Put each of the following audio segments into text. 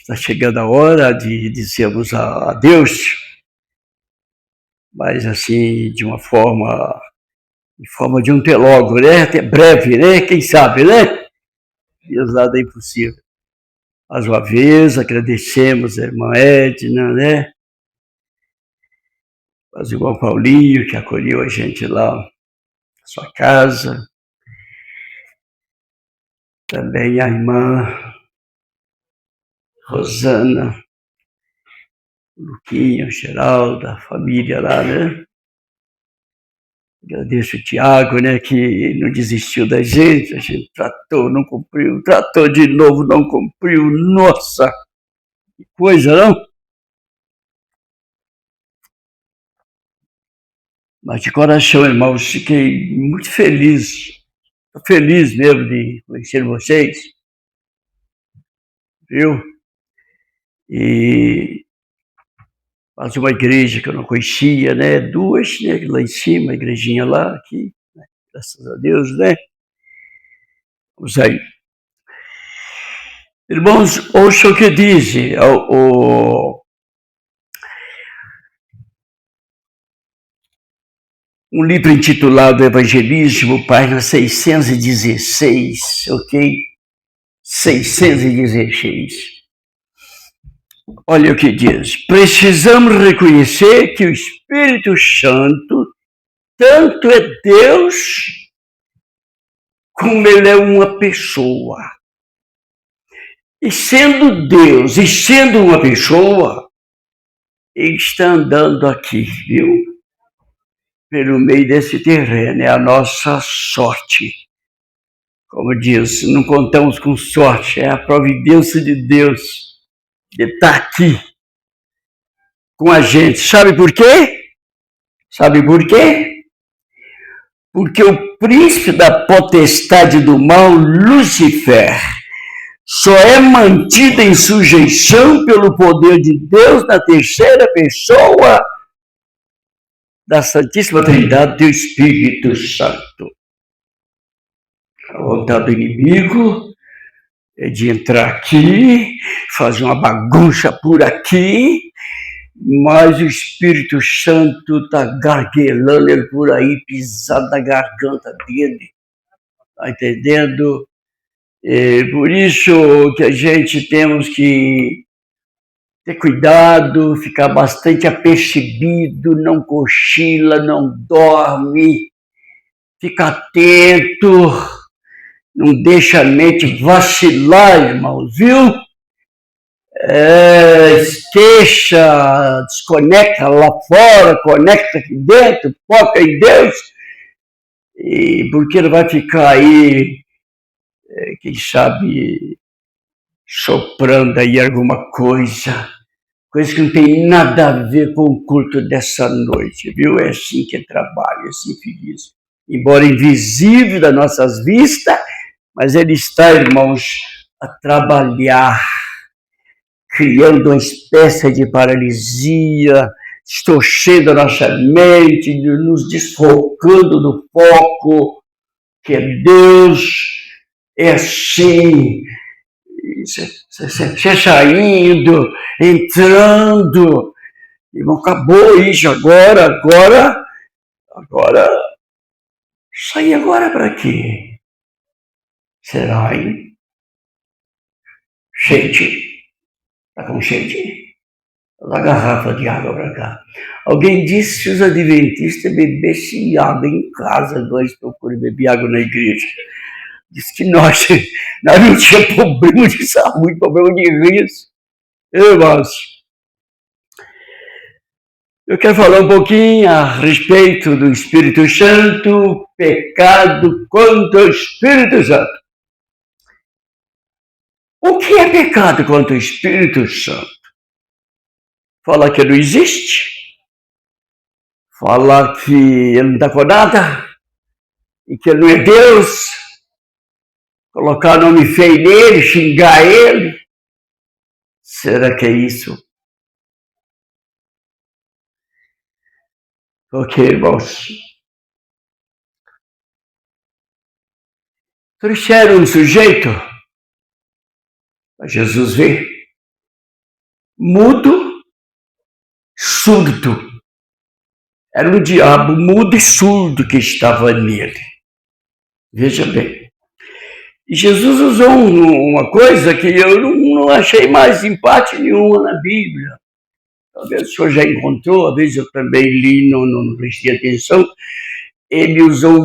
Está chegando a hora de dizermos adeus, mas assim, de forma de um até logo, né? Até breve, né? Quem sabe, né? Deus nada é impossível. Mais uma vez, agradecemos a irmã Edna, né? Mas o irmão Paulinho, que acolheu a gente lá na sua casa. Também a irmã Rosana, Luquinha, Geraldo, a família lá, né? Agradeço o Tiago, né, que não desistiu da gente, a gente tratou, não cumpriu, tratou de novo, não cumpriu. Nossa, que coisa, não? Mas de coração, irmãos, fiquei muito feliz mesmo de conhecer vocês, viu? E faz uma igreja que eu não conhecia, né? Duas, né? Lá em cima, a igrejinha lá, aqui, né? Graças a Deus, né? Vamos aí. Irmãos, ouça o que diz um livro intitulado Evangelismo, página 616, ok? 616. Olha o que diz. Precisamos reconhecer que o Espírito Santo tanto é Deus como ele é uma pessoa. E sendo Deus e sendo uma pessoa, ele está andando aqui, viu? Pelo meio desse terreno, é a nossa sorte. Como diz, não contamos com sorte, é a providência de Deus de estar aqui com a gente. Sabe por quê? Sabe por quê? Porque o príncipe da potestade do mal, Lúcifer, só é mantido em sujeição pelo poder de Deus na terceira pessoa da Santíssima Trindade do Espírito Santo. A vontade do inimigo é de entrar aqui, fazer uma bagunça por aqui, mas o Espírito Santo está garguelando ele por aí, pisando na garganta dele. Está entendendo? Por isso que a gente temos que ter cuidado, ficar bastante apercebido, não cochila, não dorme, fica atento, não deixa a mente vacilar, irmãos, viu? Esqueça, desconecta lá fora, conecta aqui dentro, foca em Deus, e porque ele vai ficar aí, quem sabe, soprando aí alguma coisa que não tem nada a ver com o culto dessa noite, viu? É assim que trabalha, é assim que diz. Embora invisível das nossas vistas, mas ele está, irmãos, a trabalhar, criando uma espécie de paralisia, distorcendo a nossa mente, nos desfocando do foco, que é Deus, é assim, você saindo, entrando, irmão, acabou isso agora, sair agora para quê? Será, hein? Gente, tá com sede? Dá garrafa de água para cá. Alguém disse que os adventistas bebessem água em casa, nós procuramos beber água na igreja. Diz que nós não tínhamos problema de saúde, problema de risco. Irmãos, eu quero falar um pouquinho a respeito do Espírito Santo, pecado contra o Espírito Santo. O que é pecado contra o Espírito Santo? Falar que não existe? Falar que ele não dá com nada? E que ele não é Deus? Colocar nome feio nele, xingar ele? Será que é isso? Ok, irmãos. Trouxeram um sujeito para Jesus ver. mudo, surdo. Era um diabo mudo e surdo que estava nele. Veja bem. E Jesus usou uma coisa que eu não achei mais em parte nenhuma na Bíblia. Talvez o senhor já encontrou, às vezes eu também li, não prestei atenção. Ele usou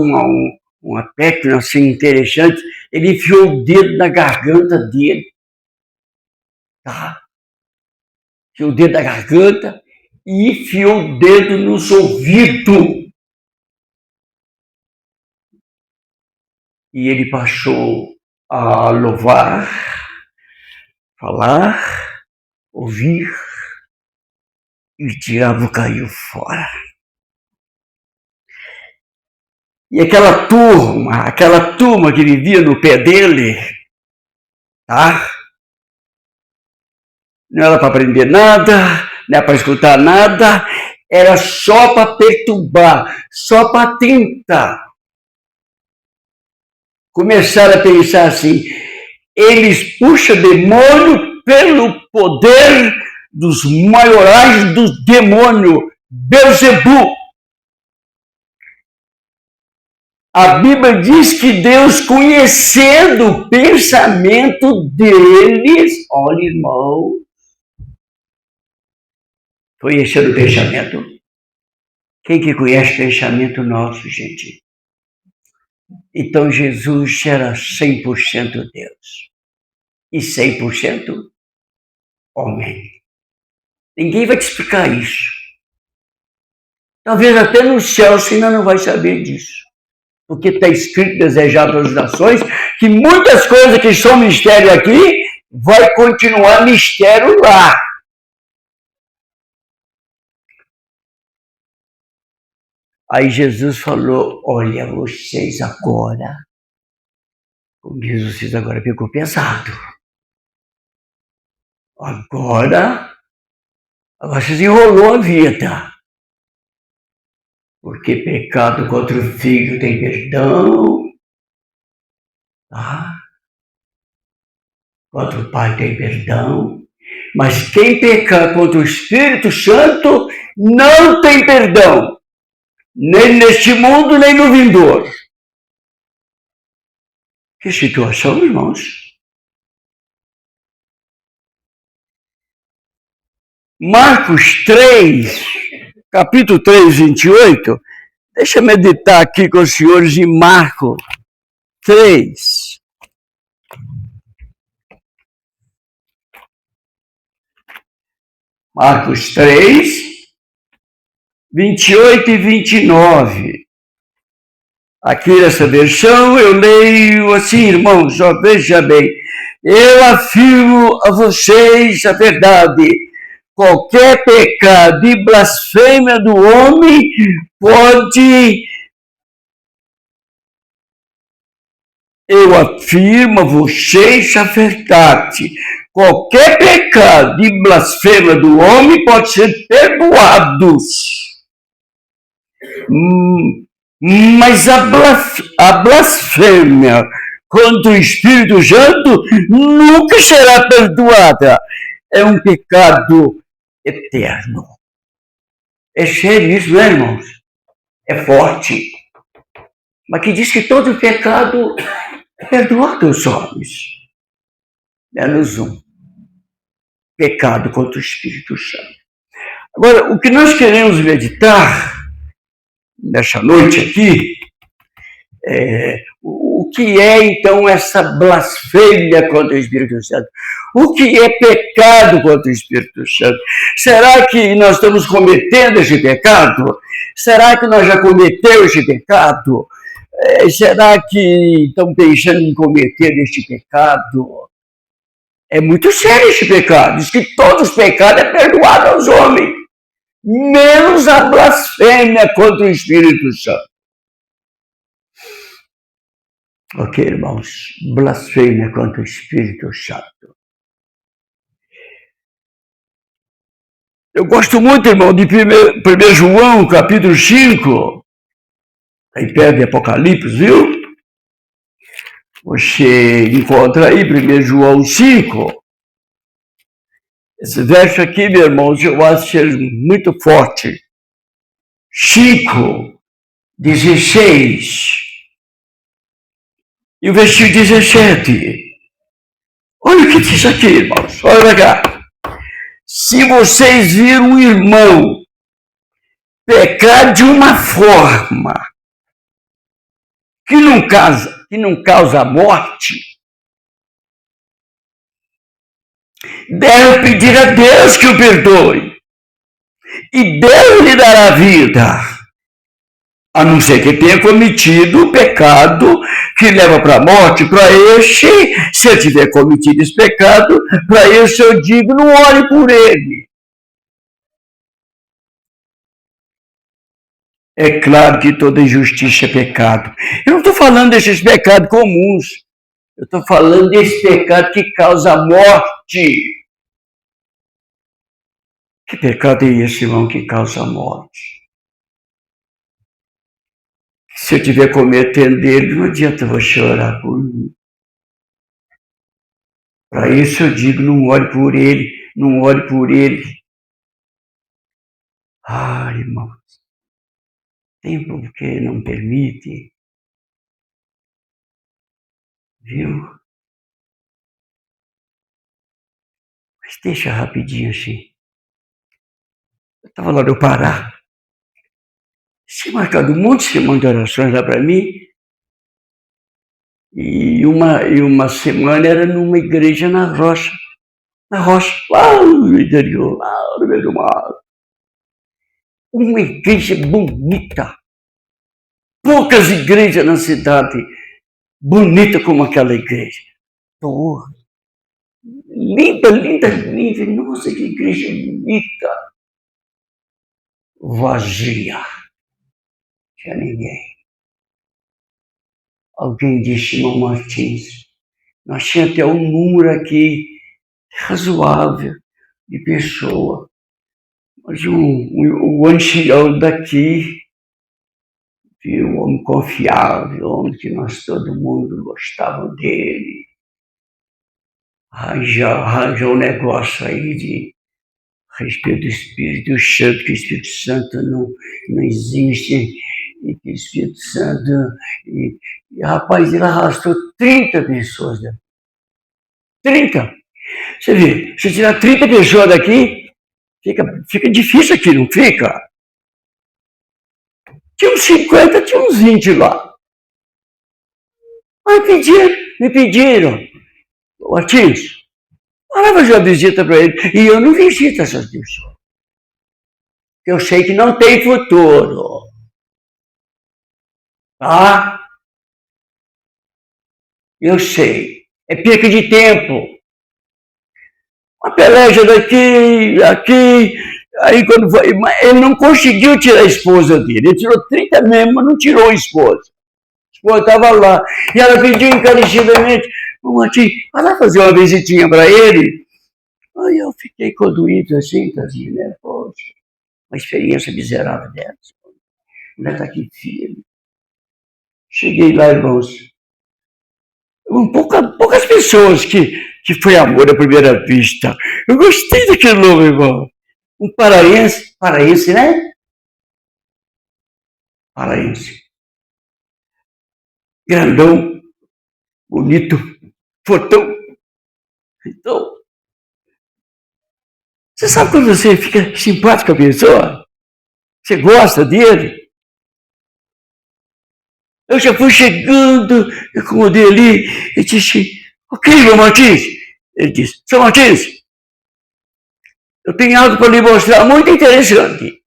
uma técnica assim interessante. Ele enfiou o dedo na garganta dele. Tá? Enfiou o dedo na garganta e enfiou o dedo nos ouvidos. E ele passou a louvar, falar, ouvir, e o diabo caiu fora. E aquela turma que vivia no pé dele, tá? Não era para aprender nada, não era para escutar nada, era só para perturbar, só para tentar. Começaram a pensar assim, eles puxam demônio pelo poder dos maiorais dos demônios, Belzebu. A Bíblia diz que Deus, conhecendo o pensamento deles, olha, irmão, conhecendo o pensamento. Quem que conhece o pensamento nosso, gente? Então Jesus era 100% Deus e 100% homem. Ninguém vai te explicar isso. Talvez até no céu você ainda não vai saber disso. Porque está escrito, desejado pelas nações, que muitas coisas que são mistério aqui, vai continuar mistério lá. Aí Jesus falou, olha, vocês agora, como diz vocês agora, ficou pesado. Agora vocês enrolou a vida. Porque pecado contra o Filho tem perdão, tá? Contra o Pai tem perdão, mas quem pecar contra o Espírito Santo não tem perdão, nem neste mundo, nem no vindouro. Que situação, irmãos? Marcos 3, capítulo 3, 28, deixa eu meditar aqui com os senhores em Marcos 3. Marcos 3, 28 e 29. Aqui nessa versão eu leio assim, irmãos, ó, veja bem. Eu afirmo a vocês a verdade. Qualquer pecado e blasfêmia do homem pode... Eu afirmo a vocês a verdade. Qualquer pecado e blasfêmia do homem pode ser perdoados. Mas a blasfêmia contra o Espírito Santo nunca será perdoada. É um pecado eterno. É sério isso, não é, irmãos? É forte. Mas que diz que todo pecado é perdoado aos homens. Menos um. Pecado contra o Espírito Santo. Agora, o que nós queremos meditar nessa noite aqui é o que é, então, essa blasfêmia contra o Espírito Santo? O que é pecado contra o Espírito Santo? Será que nós estamos cometendo esse pecado? Será que nós já cometemos esse pecado? Será que estão pensando em cometer este pecado? É muito sério esse pecado. Diz que todos os pecados é perdoado aos homens, menos a blasfêmia contra o Espírito Santo. Ok, irmãos, blasfêmia contra o Espírito Santo. Eu gosto muito, irmão, de 1 João, capítulo 5, aí perto de Apocalipse, viu? Você encontra aí 1 João 5, Esse verso aqui, meus irmãos, eu acho ele muito forte. 5:16. E o versículo 17. Olha o que diz aqui, irmãos. Olha cá. Se vocês viram um irmão pecar de uma forma que não causa morte, deve pedir a Deus que o perdoe. E Deus lhe dará vida. A não ser que tenha cometido o pecado que leva para a morte. Para este, se eu tiver cometido esse pecado, para esse eu digo, não ore por ele. É claro que toda injustiça é pecado. Eu não estou falando desses pecados comuns. Eu estou falando desse pecado que causa morte. Que pecado é esse, irmão, que causa morte? Se eu estiver cometendo ele, não adianta você orar por mim. Para isso eu digo, não ore por ele, não ore por ele. Irmãos, tempo que não permite, viu? Mas deixa rapidinho assim. Eu estava lá no Pará. Tinha marcado um monte de semana de orações lá para mim. E uma semana era numa igreja na rocha. Lá no interior, lá no meio do mar. Uma igreja bonita. Poucas igrejas na cidade bonita como aquela igreja. Porra. Linda, linda, linda. Nossa, que igreja bonita. Vazia. Não tinha ninguém. Alguém disse, irmão Martins, nós tínhamos até um número aqui razoável de pessoa. Mas o ancião daqui, viu, um homem confiável, um homem que nós todo mundo gostava dele, arranjou um negócio aí a respeito do Espírito Santo, que o Espírito Santo não existe, e que o Espírito Santo... E rapaz, ele arrastou 30 pessoas daqui. 30! Você vê, se tirar 30 pessoas daqui, fica difícil aqui, não fica? Tinha uns 50, tinha uns 20 lá. Mas me pediram, Martins, vai fazer uma visita para ele. E eu não visito essas pessoas. Eu sei que não tem futuro. Tá? Eu sei. É perca de tempo. Uma peleja daqui, aqui. Aí quando foi, ele não conseguiu tirar a esposa dele. Ele tirou 30 mesmo, mas não tirou a esposa. A esposa estava lá. E ela pediu encarecidamente, Martins, vai lá fazer uma visitinha para ele. Aí eu fiquei conduído assim, tadinho, né? Poxa, uma experiência miserável dessa. Ainda está aqui firme. Cheguei lá, irmãos. Poucas pessoas que foi amor à primeira vista. Eu gostei daquele nome, irmão. Um paraense, né? Paraense. Grandão, bonito, fortão. Então, você sabe quando você fica simpático com a pessoa? Você gosta dele? Eu já fui chegando, eu acomodei ali, e disse, ok, meu Martins. Ele disse, seu Martins, eu tenho algo para lhe mostrar muito interessante.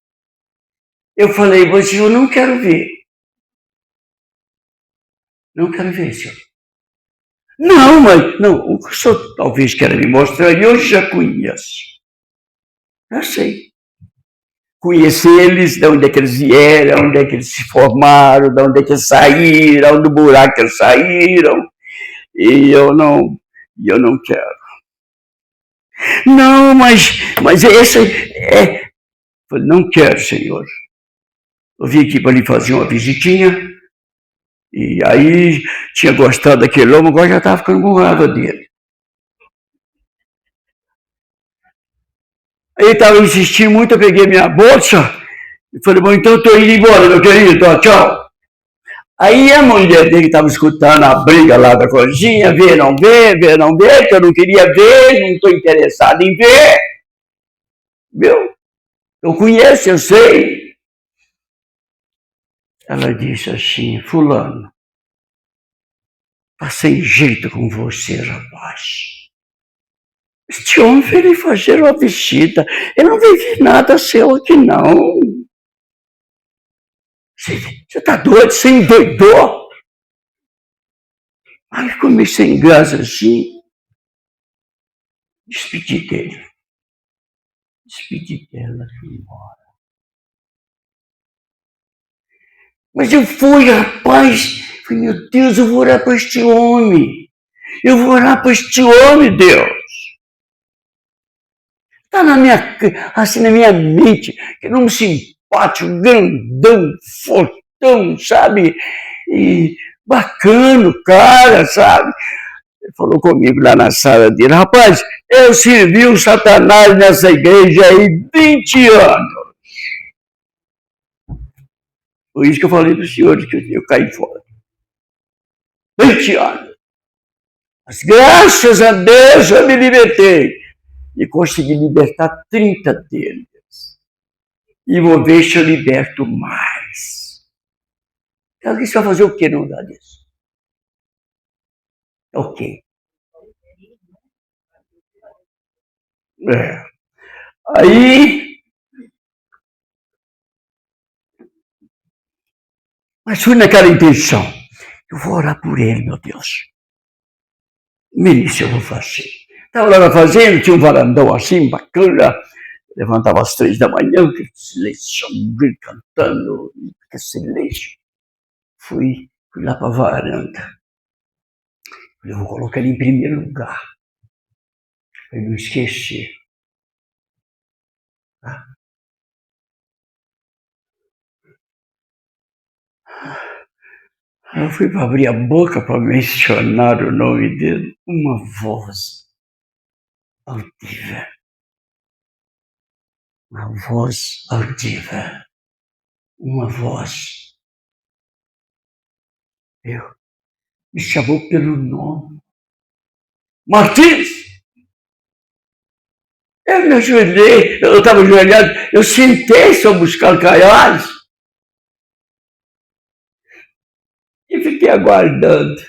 Eu falei, mas eu não quero ver. Não quero ver, senhor. Não, mas não, o que o senhor talvez queira me mostrar, eu já conheço. Eu sei. Conheci eles, de onde é que eles vieram, onde é que eles se formaram, de onde é que eles saíram, do buraco que eles saíram. E eu não quero. Não, mas esse é... Falei, não quero, senhor. Eu vim aqui para lhe fazer uma visitinha, e aí tinha gostado daquele homem, agora já estava ficando com raiva dele. Ele estava insistindo muito, eu peguei minha bolsa e falei, bom, então eu estou indo embora, meu querido, tchau. Aí a mulher dele estava escutando a briga lá da cozinha, ver, não ver, que eu não queria ver, não estou interessado em ver. Viu? Eu conheço, eu sei. Ela disse assim, fulano, tá sem jeito com você, rapaz. Este homem veio fazer uma visita, ele não veio ver nada seu aqui, não. Você tá doido? Você endoidou? Aí comi sem gás assim, despedi dele. Despedi dela, fui embora. Mas eu fui, rapaz, falei, meu Deus, eu vou orar para este homem. Eu vou orar para este homem, Deus. Está assim na minha mente, que não me simpático, grandão, fortão, sabe? E bacana, cara, sabe? Ele falou comigo lá na sala dele, rapaz, eu servi o Satanás nessa igreja aí 20 anos. Foi isso que eu falei para os senhores, que eu caí fora. 20 anos. Mas graças a Deus eu me libertei. E consegui libertar 30 deles. E vou ver se eu liberto mais. Então, você vai fazer o que no lugar disso? Ok. Aí, mas fui naquela intenção. Eu vou orar por ele, meu Deus. Milícia eu vou fazer. Estava lá na fazenda, tinha um varandão assim, bacana. Levantava às 3 da manhã, que silêncio, cantando, que silêncio. Fui lá para a varanda. Eu vou colocar ele em primeiro lugar. Para não esquecer. Tá? Eu fui para abrir a boca para mencionar o nome dele. Uma voz altiva. Uma voz altiva. Uma voz. Me chamou pelo nome. Martins! Eu me ajoelhei, eu estava ajoelhado, eu sentei sobre os calcanhares e fiquei aguardando.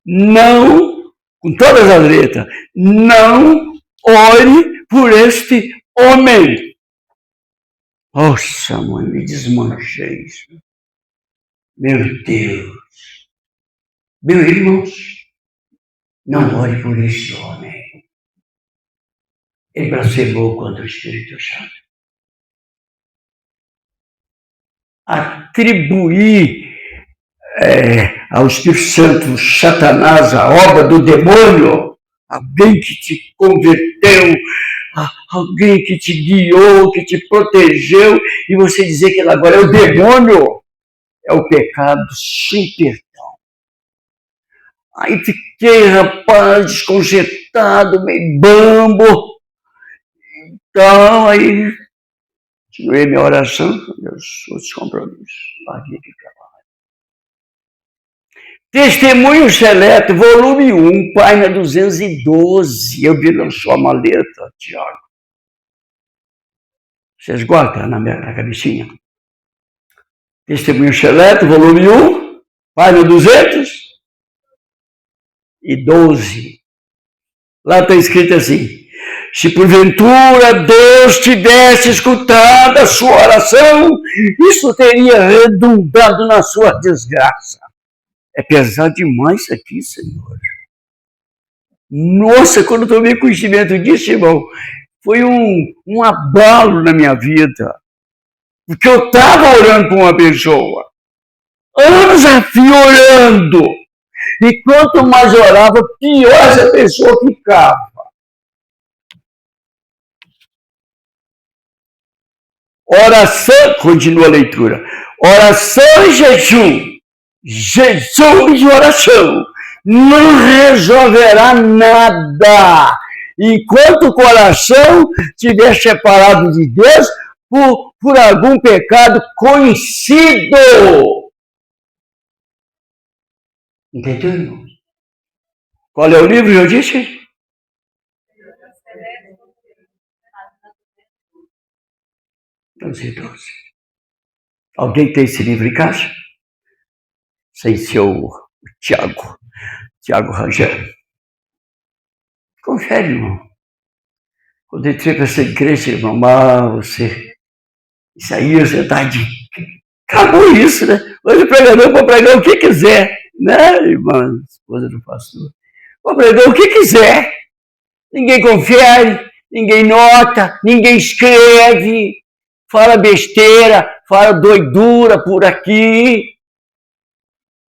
Não, com todas as letras, não ore por este homem. Nossa, mãe, me desmanchei. Meu Deus. Meus irmãos, não ore por este homem. Ele blasfemou contra o Espírito Santo. Atribuir ao Espírito Santo, Satanás, a obra do demônio, alguém que te converteu, alguém que te guiou, que te protegeu, e você dizer que ele agora é o demônio, é o pecado sem perdão. Aí fiquei, rapaz, desconcertado, meio bambo. Então, aí, continuei minha oração, meus outros compromissos. Testemunho Seleto, volume 1, página 212. Eu vi lançou a maleta, Tiago. Vocês guardam na cabecinha? Testemunho Seleto, volume 1, página 212. Lá está escrito assim: se porventura Deus tivesse escutado a sua oração, isso teria redundado na sua desgraça. É pesado demais isso aqui, Senhor. Nossa, quando eu tomei conhecimento disso, irmão, foi um abalo na minha vida. Porque eu estava orando por uma pessoa. Anos a fio orando. E quanto mais orava, pior essa pessoa ficava. Oração, continua a leitura. Oração e jejum. Jejum e oração não resolverá nada. enquanto o coração estiver separado de Deus por algum pecado conhecido. Entendeu, irmão? Qual é o livro, eu disse? Então, alguém tem esse livro em casa? Sem ser o Tiago Rangel. Confere, irmão. Quando eu entrei para essa igreja, irmão, isso aí você está de... Acabou isso, né? Hoje o pregador pode pregar o que quiser, né, irmã, esposa do pastor? Pode pregar o que quiser. Ninguém confere, ninguém nota, ninguém escreve, fala besteira, fala doidura por aqui.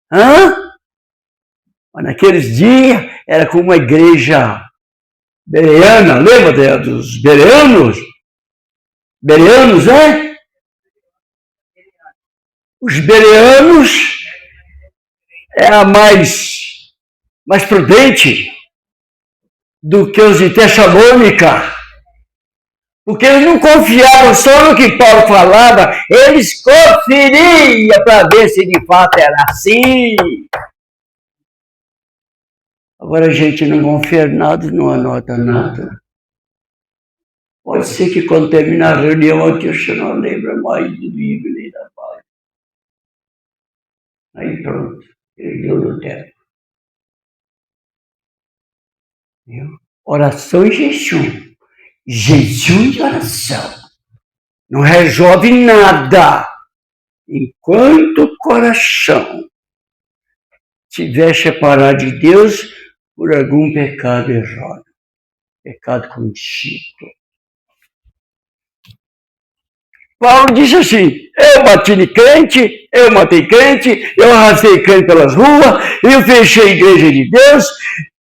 Mas naqueles dias era como uma igreja bereana, lembra dos bereanos? Bereanos, né? Os bereanos é a mais prudente do que os de Tessalônica, porque eles não confiavam só no que Paulo falava, eles conferiam para ver se de fato era assim. Agora a gente não confia em nada, não anota nada. Pode ser que quando terminar a reunião aqui, você não lembra mais do livro nem da página. Aí pronto, perdeu no tempo. Viu? Oração e jejum. Jejum e oração. Não resolve nada enquanto o coração estiver separado de Deus por algum pecado errado, pecado cometido. Paulo disse assim, eu bati de crente, eu matei crente, eu arrastei crente pelas ruas, eu fechei a igreja de Deus,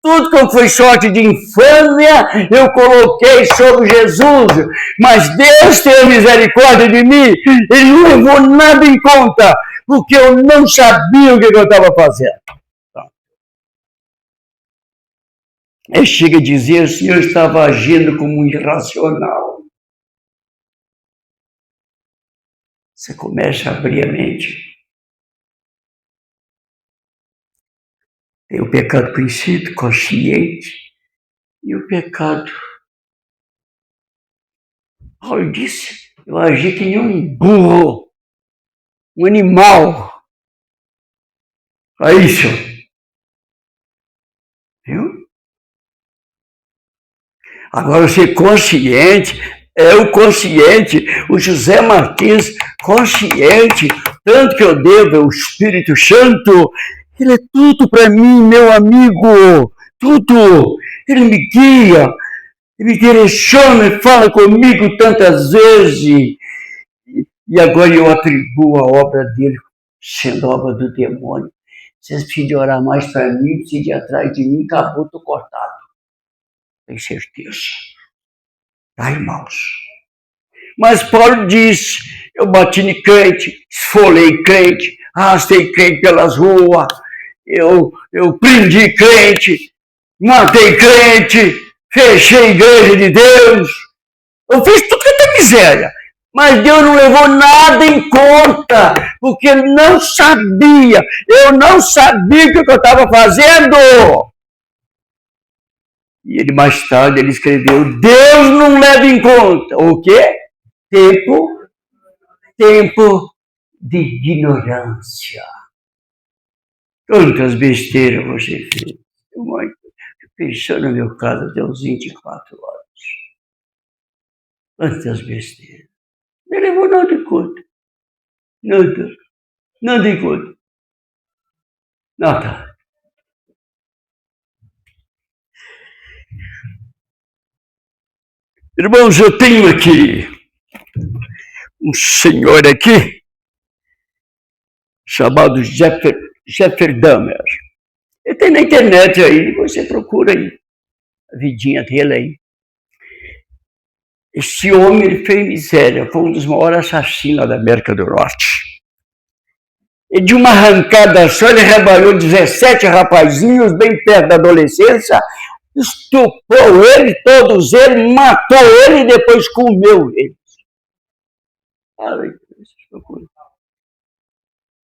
tudo que foi sorte de infâmia, eu coloquei sobre Jesus, mas Deus tem misericórdia de mim, Ele não levou nada em conta, porque eu não sabia o que eu estava fazendo. Ele chega a dizer assim, eu estava agindo como um irracional. Você começa a abrir a mente. Tem o pecado conhecido, consciente, e o pecado. Paulo disse, eu agi que nem um burro, um animal. É isso. Viu? Agora, ser consciente, o consciente, o José Martins, consciente, tanto que eu devo ao Espírito Santo, ele é tudo para mim, meu amigo, tudo. Ele me guia, ele me direciona, fala comigo tantas vezes. E agora eu atribuo a obra dele sendo obra do demônio. Vocês precisam orar mais para mim, precisam ir atrás de mim, acabou, estou cortado. Tenho certeza. Tá, irmãos? Mas Paulo diz, eu bati em crente, esfolei crente, arrastei crente pelas ruas, eu prendi crente, matei crente, fechei a igreja de Deus, eu fiz tudo que tem miséria. Mas Deus não levou nada em conta, porque Ele não sabia, eu não sabia o que eu estava fazendo. E ele mais tarde ele escreveu, Deus não leva em conta o quê? Tempo de ignorância. Quantas besteiras você fez. Eu pensando no meu caso até uns 24 anos. Quantas besteiras. Não levou nada em conta. Nada em conta. Nada. Irmãos, eu tenho aqui um senhor aqui chamado Jeffrey Dahmer. Ele tem na internet aí, você procura aí a vidinha dele aí. Esse homem ele fez miséria, foi um dos maiores assassinos da América do Norte. E de uma arrancada só, ele rebalhou 17 rapazinhos, bem perto da adolescência, estuprou ele, todos eles, matou ele e depois comeu eles.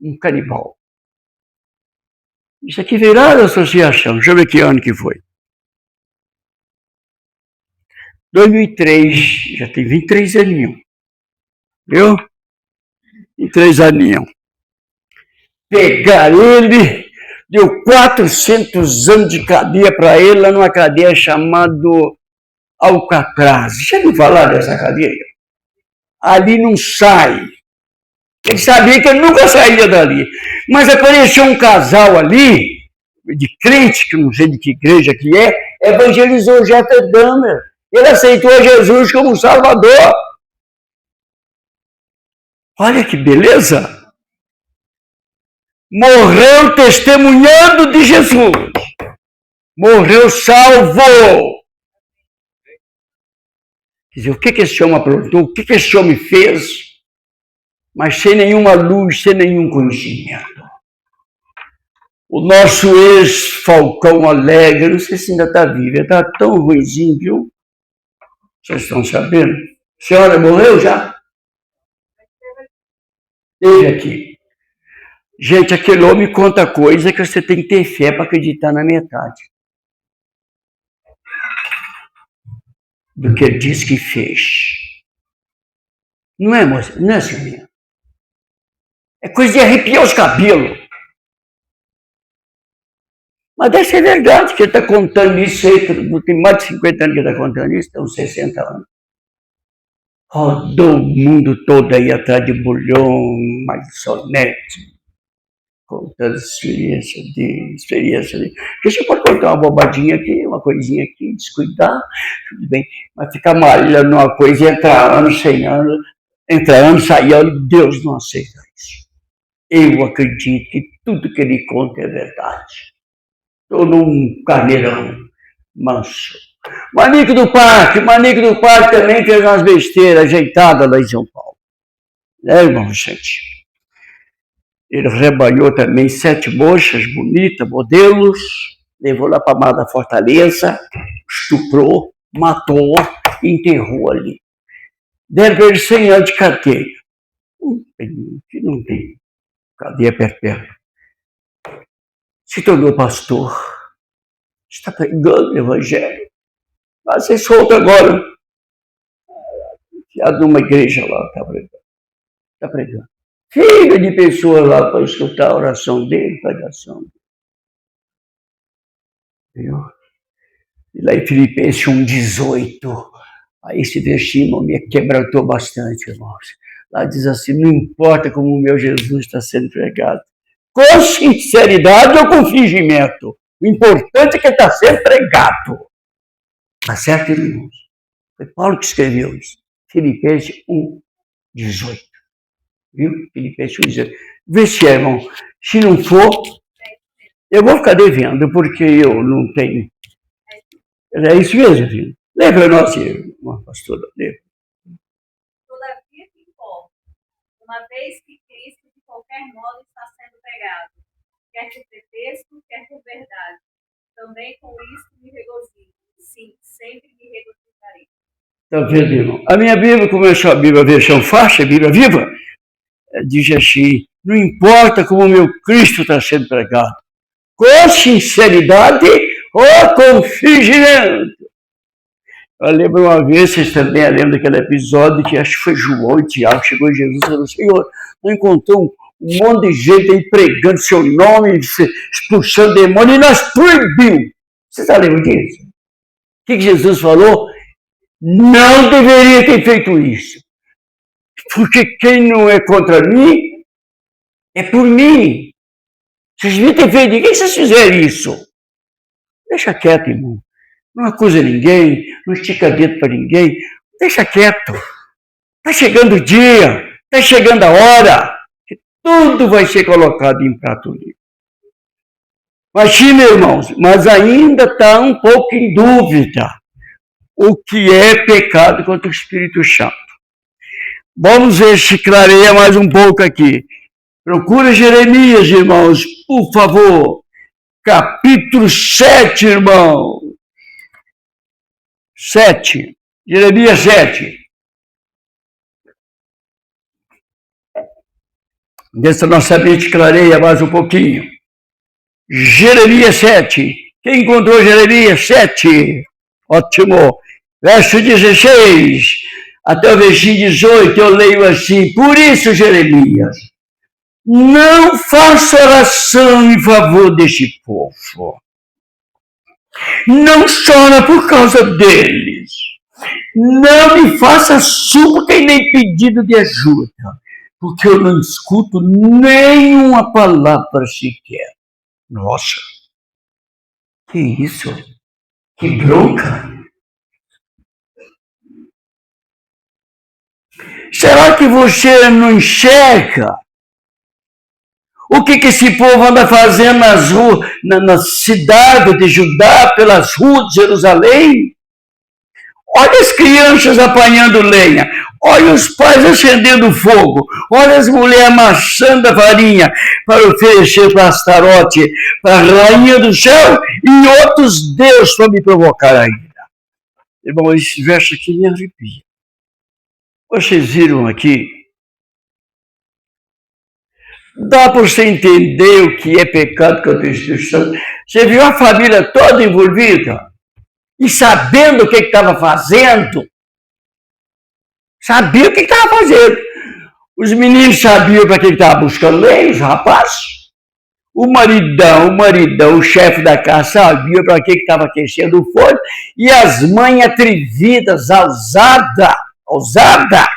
Um canibal. Isso aqui virou associação. Deixa eu ver que ano que foi. 2003, já tem 23 aninhos. Viu? 23 aninhos. Pegar ele, deu 400 anos de cadeia para ele, lá numa cadeia chamada Alcatraz. Já ouviu falar dessa cadeia? Ali não sai. Ele sabia que ele nunca saía dali. Mas apareceu um casal ali, de crente, que não sei de que igreja que é, evangelizou o Jeffrey Dahmer. Ele aceitou Jesus como Salvador. Olha que beleza! Morreu testemunhando de Jesus. Morreu salvo. Quer dizer, o que esse homem aprontou? O que esse homem fez? Mas sem nenhuma luz, sem nenhum conhecimento. O nosso ex-Falcão Alegre, não sei se ainda está vivo, ele está tão ruimzinho, viu? Vocês estão sabendo? A senhora morreu já? Ele aqui. Gente, aquele homem conta coisa que você tem que ter fé para acreditar na metade do que ele disse que fez. Não é, moça? Não é, senhorinha? É coisa de arrepiar os cabelos. Mas deve ser verdade que ele está contando isso aí, tem mais de 50 anos que ele está contando isso, tem uns 60 anos. Rodou o mundo todo aí atrás de bulhão, maçonete, contando experiência dele. Porque você pode contar uma bobadinha aqui, uma coisinha aqui, descuidar, tudo bem, mas ficar malhando numa coisa e entrar anos, 100 anos, entra anos, sai anos, Deus não aceita isso. Eu acredito que tudo que ele conta é verdade. Estou num carneirão manso. Manique do Parque também fez umas besteiras ajeitadas lá em São Paulo. Né, irmão, gente? Ele rebanhou também 7 moças bonitas, modelos, levou lá para a Amada Fortaleza, estuprou, matou, enterrou ali. Deram para ele 100 anos de cadeia. Não tem cadeia perpétua. Se tornou pastor. Está pregando o evangelho. Vai ser solto agora. Enfiado numa igreja lá, está pregando. Filha de pessoas lá para escutar a oração dele, pregação dele. Viu? E lá em Filipenses 1,18. Aí esse versículo me quebrantou bastante, irmãos. Lá diz assim, não importa como o meu Jesus está sendo pregado. Com sinceridade ou com fingimento. O importante é que ele está sendo pregado. Está certo, irmãos? Foi Paulo que escreveu isso. Filipenses 1,18. Viu? Filipenses 1,18. Vê se é, irmão. Se não for, eu vou ficar devendo, porque eu não tenho. É isso mesmo, filho. Lê para nós, irmã pastora. Lê. Todavia que importa, uma vez que Cristo de qualquer modo está sendo pregado, quer por pretexto, quer por verdade. Também com isso me regozijo. Sim, sempre me regozarei. Está vendo, irmão? A minha Bíblia, como é a Bíblia versão faixa, a Bíblia viva, diz assim, não importa como o meu Cristo está sendo pregado, com sinceridade ou com fingimento. Eu lembro uma vez, vocês também lembram daquele episódio que acho que foi João e Tiago, chegou em Jesus e falou, Senhor, não encontrou um monte de gente aí pregando seu nome, expulsando demônio, e nós proibimos. Vocês lembram disso? O que Jesus falou? Não deveria ter feito isso. Porque quem não é contra mim, é por mim. Vocês deviam ter feito, por que vocês fizeram isso? Deixa quieto, irmão. Não acusa ninguém, não estica dedo para ninguém. Deixa quieto. Está chegando o dia, está chegando a hora, que tudo vai ser colocado em prato limpo. Mas sim, meus irmãos, mas ainda está um pouco em dúvida o que é pecado contra o Espírito Santo. Vamos ver se clareia mais um pouco aqui. Procura Jeremias, irmãos, por favor. Capítulo 7, irmão. 7. Jeremias 7. Dessa nossa mente clareia mais um pouquinho. Jeremias 7. Quem encontrou Jeremias 7? Ótimo. Verso 16 até o versículo 18, eu leio assim: por isso, Jeremias, não faça oração em favor deste povo. Não chora por causa deles. Não me faça súplica e nem pedido de ajuda, porque eu não escuto nenhuma palavra sequer. Nossa, que isso? Que bronca! Será que você não enxerga o que esse povo anda fazendo nas ruas, na cidade de Judá, pelas ruas de Jerusalém? Olha as crianças apanhando lenha, olha os pais acendendo fogo, olha as mulheres amassando a farinha para oferecer para Astarote, para a rainha do céu e outros deuses para me provocar ainda. Irmão, esse verso aqui me arrepia. Vocês viram aqui? Dá para você entender o que é pecado contra o Espírito Santo. Você viu a família toda envolvida e sabendo o que estava fazendo. Sabia o que estava fazendo. Os meninos sabiam para que estava buscando lenha, os rapazes. O maridão, o chefe da casa sabia para que estava aquecendo o fogo. E as mães atrevidas, ousada,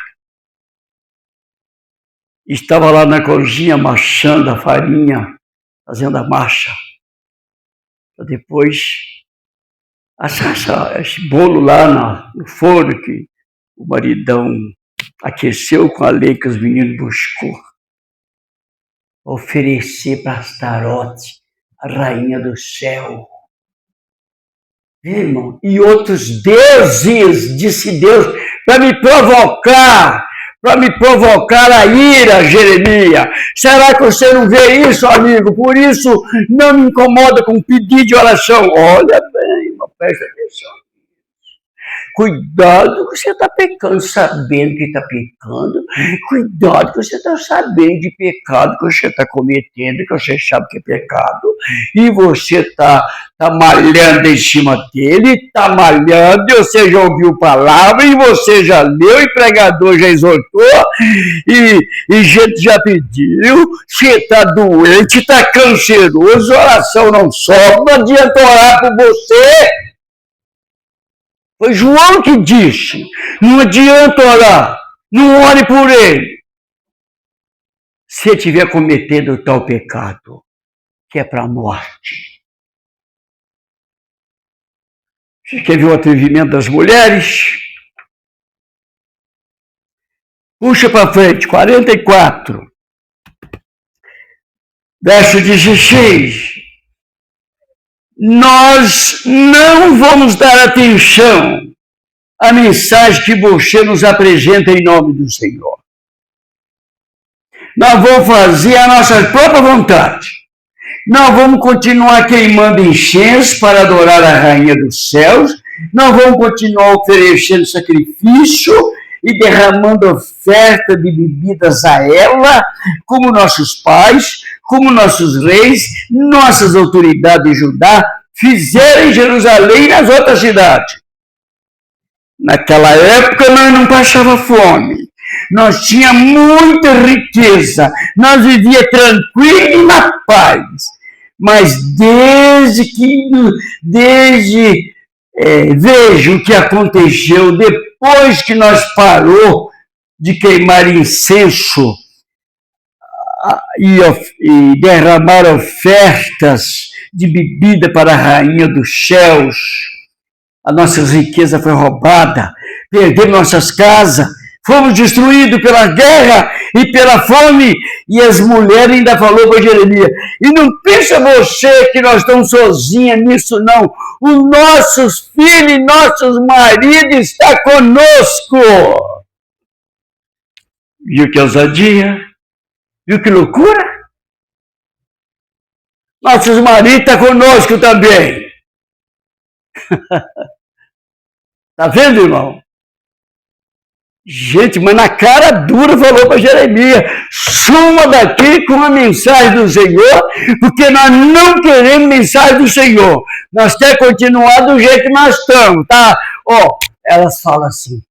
estava lá na cozinha amassando a farinha, fazendo a massa. Depois, assar esse bolo lá no forno que o maridão aqueceu com a lenha que os meninos buscou. Oferecer para Astarote, a rainha do céu. Irmão, e outros deuses, disse Deus, para me provocar a ira, Jeremias. Será que você não vê isso, amigo? Por isso, não me incomoda com pedido de oração. Olha bem, irmão, presta atenção. Cuidado que você está pecando, sabendo que está pecando. Cuidado que você está sabendo de pecado que você está cometendo, que você sabe que é pecado. E você está malhando em cima dele, está malhando, e você já ouviu palavra, e você já leu, e pregador já exortou, e gente já pediu. Você está doente, está canceroso, oração não sobe, não adianta orar por você. Foi João que disse, não adianta orar, não ore por ele. Se ele estiver cometendo tal pecado, que é para a morte. Você quer ver o atrevimento das mulheres? Puxa para frente, 44. Verso 16. Nós não vamos dar atenção à mensagem que você nos apresenta em nome do Senhor. Nós vamos fazer a nossa própria vontade. Nós vamos continuar queimando incenso para adorar a Rainha dos Céus. Nós vamos continuar oferecendo sacrifício e derramando oferta de bebidas a ela, como nossos pais, como nossos reis, nossas autoridades de Judá fizeram em Jerusalém e nas outras cidades. Naquela época nós não passava fome, nós tínhamos muita riqueza, nós vivíamos tranquilo e na paz. Mas vejo o que aconteceu depois que nós parou de queimar incenso e derramar ofertas de bebida para a Rainha dos Céus. A nossa riqueza foi roubada, perdemos nossas casas, fomos destruídos pela guerra e pela fome. E as mulheres ainda falou para Jeremias, e não pensa você que nós estamos sozinhas nisso, não. Os nossos filhos e nossos maridos estão conosco. Viu que ousadia? Viu que loucura? Nossos maridos estão conosco também. Tá vendo, irmão? Gente, mas na cara dura falou para Jeremias, suma daqui com a mensagem do Senhor, porque nós não queremos mensagem do Senhor. Nós queremos continuar do jeito que nós estamos, tá? Ó, elas falam assim,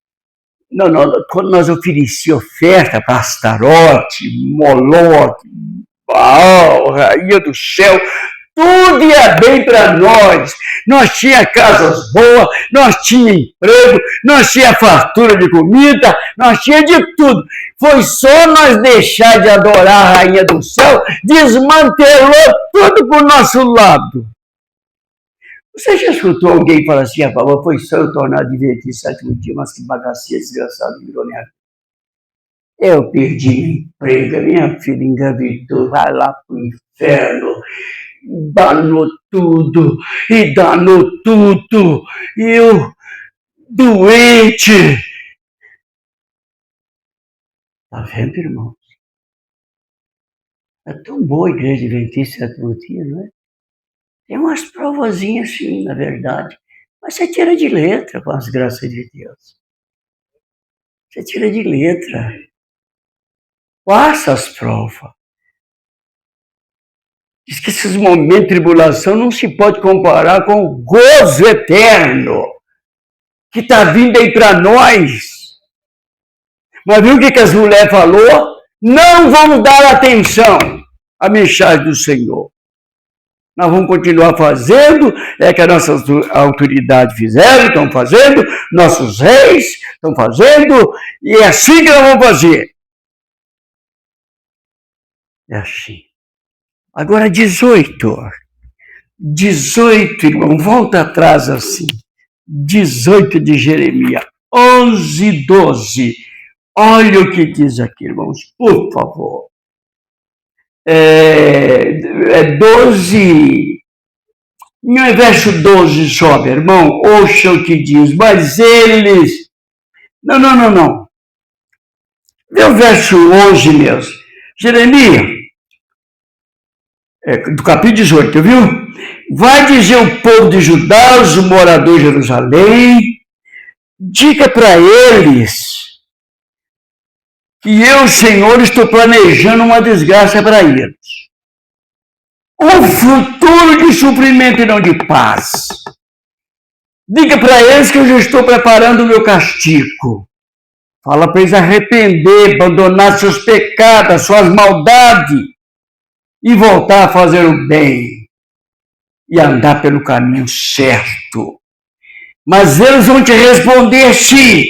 não, quando nós oferecíamos oferta para Astarote, Moloque, Baal, Rainha do Céu, tudo ia bem para nós. Nós tinha casas boas, nós tinha emprego, nós tinha fartura de comida, nós tinha de tudo. Foi só nós deixar de adorar a Rainha do Céu, desmantelou tudo para o nosso lado. Você já escutou alguém falar assim, a favor, foi só eu tornar divertir 7 dias, mas que bagaceira desgraçada virou minha vida. Eu perdi emprego, minha filha engravidou, vai lá pro inferno. Danou tudo, e eu doente. Tá vendo, irmãos? É tão boa a igreja adventista sétimo dia, não é? Tem umas provazinhas assim, na verdade, mas você tira de letra com as graças de Deus. Você tira de letra. Passa as provas. Diz que esses momentos de tribulação não se pode comparar com o gozo eterno que está vindo aí para nós. Mas viu o que as mulheres falou? Não vamos dar atenção à mensagem do Senhor. Nós vamos continuar fazendo, é que a nossa autoridade fizeram, estão fazendo, nossos reis estão fazendo, e é assim que nós vamos fazer. É assim. Agora 18, irmão, volta atrás assim, 18 de Jeremias, 11, 12, olha o que diz aqui, irmãos, por favor, 12, não é verso 12 só, meu irmão, ouça o que diz, mas eles, não, vê o verso 11 mesmo, Jeremias, do capítulo 18, viu? Vai dizer o povo de Judá, os moradores de Jerusalém, diga para eles que eu, Senhor, estou planejando uma desgraça para eles. Um futuro de suprimento e não de paz. Diga para eles que eu já estou preparando o meu castigo. Fala para eles arrepender, abandonar seus pecados, suas maldades, e voltar a fazer o bem e andar pelo caminho certo. Mas eles vão te responder assim,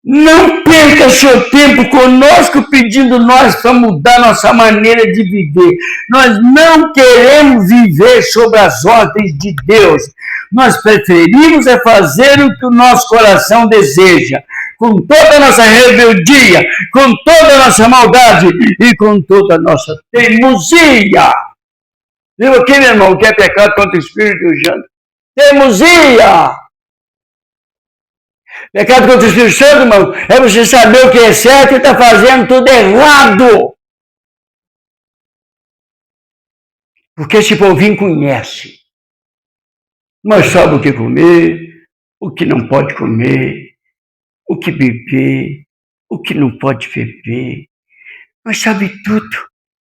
não perca seu tempo conosco pedindo nós para mudar nossa maneira de viver. Nós não queremos viver sob as ordens de Deus. Nós preferimos é fazer o que o nosso coração deseja, com toda a nossa rebeldia, com toda a nossa maldade e com toda a nossa teimosia. Viu aqui, meu irmão, que é pecado contra o Espírito Santo? Teimosia! Pecado contra o Espírito Santo, irmão, é você saber o que é certo e está fazendo tudo errado. Porque esse povinho conhece. Mas sabe o que comer, o que não pode comer, o que beber, o que não pode beber. Nós sabe tudo,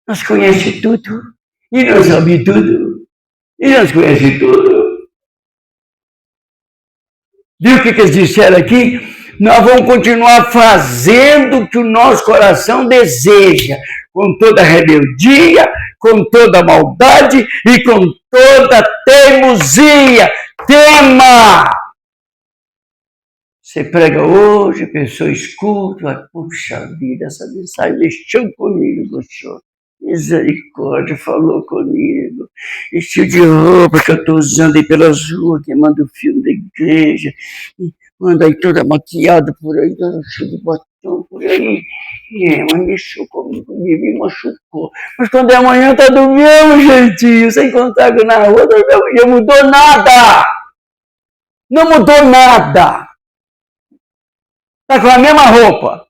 nós conhece tudo, e nós sabe tudo, e nós conhece tudo. Viu o que eles disseram aqui? Nós vamos continuar fazendo o que o nosso coração deseja, com toda a rebeldia, com toda a maldade e com toda a teimosia. Tema! Você prega hoje, a pessoa escuta, vai, puxa vida, essa mensagem mexeu comigo, senhor. Misericórdia, falou comigo. Estilo de roupa que eu estou usando aí pelas ruas, que manda o filme da igreja, anda aí toda maquiada por aí, dando cheio de batom por aí. Mas mexeu comigo, me machucou. Mas quando é amanhã, tá do mesmo jeitinho, sem contar que na rua, não mudou nada. Não mudou nada. Está com a mesma roupa,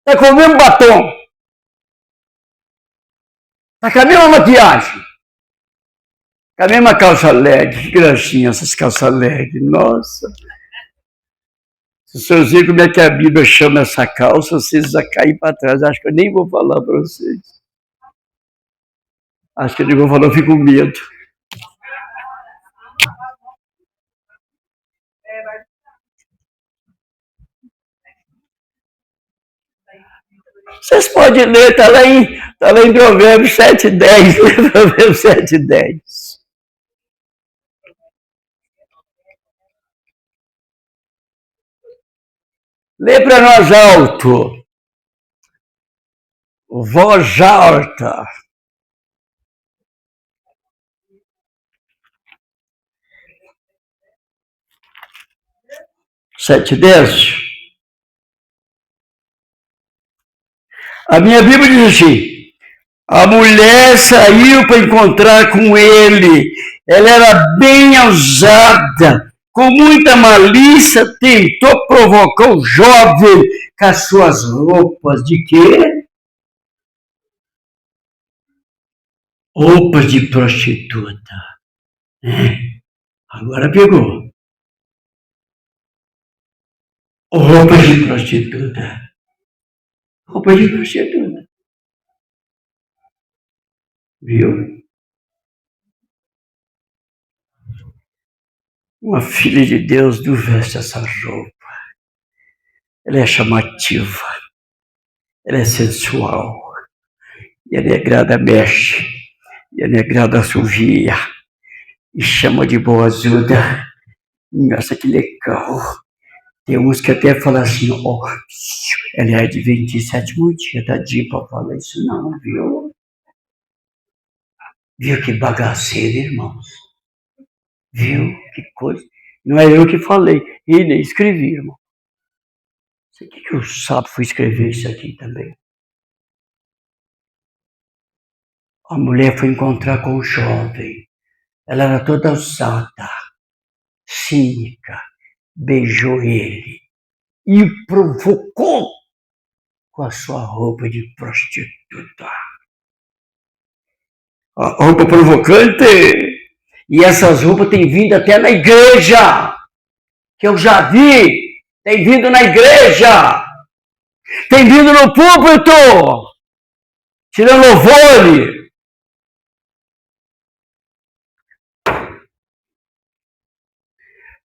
está com o mesmo batom, está com a mesma maquiagem, com a mesma calça LED. Que gracinha essas calças LED, nossa. Se vocês verem como é que a Bíblia chama essa calça, vocês vão cair para trás. Acho que eu nem vou falar para vocês. Acho que eu nem vou falar, eu fico com medo. Vocês podem ler, está lá em Provérbios 7:10. Provérbios 7:10. Lê para nós alto. Voz alta. 7:10. A minha Bíblia diz assim: a mulher saiu para encontrar com ele. Ela era bem ousada, com muita malícia, tentou provocar o jovem com as suas roupas de quê? Roupas de prostituta. Agora pegou. Roupas de prostituta. Roupas de prostituta. Viu? Uma filha de Deus não veste essa roupa. Ela é chamativa. Ela é sensual. E a negrada mexe. E a negrada assovia. E chama de boazuda. Nossa, que legal. Tem uns que até falam assim, ó, ela é adventista 7º dia, tadinho pra falar isso não, viu? Viu que bagaceira, irmãos? Viu? Que coisa. Não é eu que falei, ele escrevi, irmão. Sei que o sapo foi escrever isso aqui também. A mulher foi encontrar com o jovem. Ela era toda ousada, cínica, beijou ele e o provocou com a sua roupa de prostituta. A roupa provocante. E essas roupas têm vindo até na igreja, que eu já vi, tem vindo na igreja, tem vindo no púlpito, tirando louvor.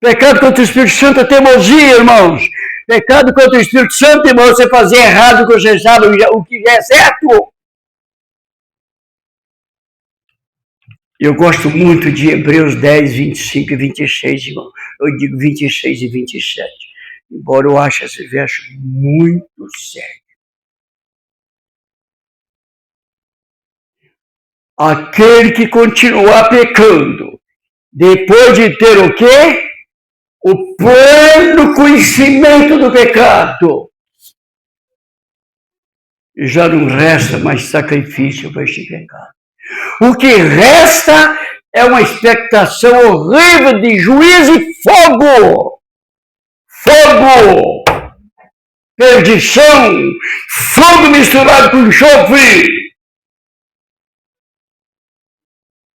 Pecado contra o Espírito Santo é teimosia, irmãos. Pecado contra o Espírito Santo, irmão, você fazer errado o que você sabe, o que é certo. Eu gosto muito de Hebreus 10, 25 e 26, irmão. Eu digo 26 e 27. Embora eu ache esse verso muito sério. Aquele que continuar pecando, depois de ter o quê? O pleno conhecimento do pecado. E já não resta mais sacrifício para este pecado. O que resta é uma expectação horrível de juízo e fogo. Fogo. Perdição. Fogo misturado com enxofre.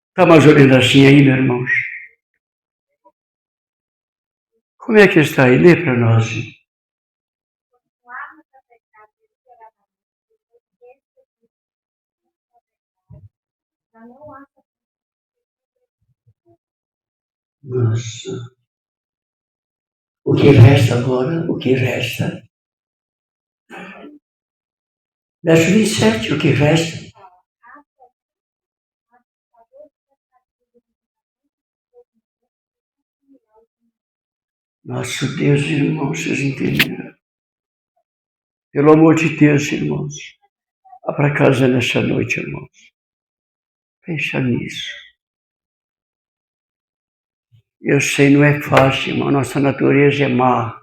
Está mais ou menos assim aí, meus irmãos? Como é que está aí? Lê para nós. Nossa. O que resta agora? O que resta? Verso 27, o que resta? Nosso Deus, irmãos, vocês entenderam? Pelo amor de Deus, irmãos. Vá para casa nesta noite, irmãos. Pensa nisso. Eu sei, não é fácil, irmão. Nossa natureza é má.